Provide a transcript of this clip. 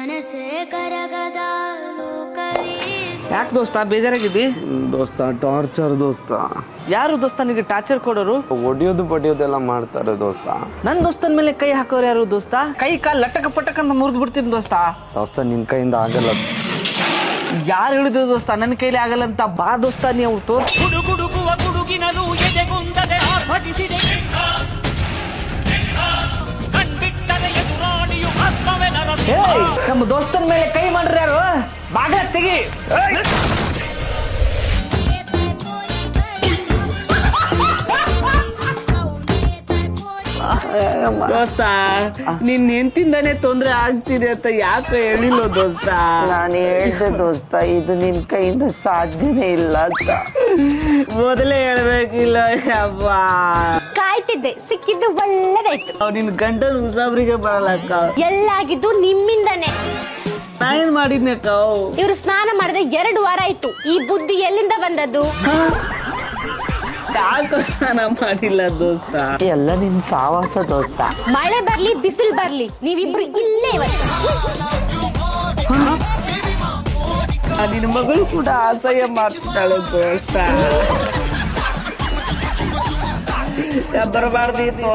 ಮನಸ್ಸೇ ಕರಗದ ಲೋಕವೇ. ಯಾಕೆ ದೋಸ್ತ ಬೇಜಾರಾಗಿದ್ದಿ? ದೋಸ್ತ ಟಾರ್ಚರ್ ದೋಸ್ತ. ಯಾರು ದೋಸ್ತ ನಿನಗೆ ಟಾರ್ಚರ್ ಕೊಡೋರು? ಒಡಿಯೋದು ಬಡಿಯೋದೆಲ್ಲ ಮಾಡ್ತಾರೆ ದೋಸ್ತ. ನನ್ ದೋಸ್ತನ ಮೇಲೆ ಕೈ ಹಾಕೋರು ಯಾರು ದೋಸ್ತ? ಕೈ ಕಾಲ್ ಲಟಕ ಪಟಕ ಅಂತ ಮುರಿದು ಬಿಡ್ತೀನಿ ದೋಸ್ತ. ದೋಸ್ತ ನಿನ್ ಕೈಯಿಂದ ಆಗಲ್ಲ. ಯಾರು ಹೇಳಿದ್ರು ದೋಸ್ತ ನನ್ನ ಕೈಲಿ ಆಗಲ್ಲ ಅಂತ? ಬಾ ದೋಸ್ತ ನೀವು ತೋರ್ಸು. ಗುಡುಗುಡುಗುವ ಗುಡುಗಿನಲು ಎದೆಗುಂದದೆ ಆರ್ಭಟಿಸಿದೆ. ಕಣ್ಬಿಟ್ಟರೆ ಎದುರಾಳಿಯು ಹಸ್ತವೇ ನರಸಿಂಹ. ಏಯ್, ನಮ್ಮ ದೋಸ್ತನ ಮೇಲೆ ಕೈ ಮಾಡ್ರಿ ಯಾರು? ಬಾಗ್ಲ ತೆಗಿ. ದೋಸ್ತ ನಿನ್ ಹೆಂತಿಂದಾನೆ ತೊಂದ್ರೆ ಆಗ್ತಿದೆ ಅಂತ ಯಾಕೆ ಹೇಳಿಲ್ಲ ದೋಸ್ತ? ನಾನು ಹೇಳ್ದೆ ದೋಸ್ತ, ಇದು ನಿನ್ ಕೈಯಿಂದ ಸಾಧ್ಯನೇ ಇಲ್ಲ ಅಂತ. ಮೊದಲೇ ಹೇಳ್ಬೇಕಿಲ್ಲ ಯವ್ವ. ಕಾಯ್ತಿದ್ದೆ, ಸಿಕ್ಕಿದ್ದು ಒಳ್ಳೇದಾಯ್ತು. ನಿನ್ ಗಂಟಲು ಉಸಾಬ್ರಿಗೆ ಬರಲ್ಲಕ್ಕ. ಎಲ್ಲಾಗಿದ್ದು ನಿಮ್ಮಿಂದಾನೆ. ನಾ ಏನ್ ಮಾಡಿದ್ನಕ್ಕ? ಇವ್ರು ಸ್ನಾನ ಮಾಡದೆ 2 ವಾರ ಆಯ್ತು. ಈ ಬುದ್ಧಿ ಎಲ್ಲಿಂದ ಬಂದದ್ದು? ಯಾಕೆ ಸ್ನಾನ ಮಾಡಿಲ್ಲ ದೋಸ್ತ? ಎಲ್ಲ ನಿನ್ ಸಾವಾಸ ದೋಸ್ತ. ಮಳೆ ಬರ್ಲಿ ಬಿಸಿಲು ಬರ್ಲಿ ನೀವಿಬ್ರು ಇಲ್ಲೇ ಇವತ್ತು. ನಿನ್ನ ಮಗಳು ಕೂಡ ಅಸಹ್ಯ ಮಾಡ್ತಾಳೆ ದೋಸ್ತ. ಬರಬಾರ್ದಿತ್ತು.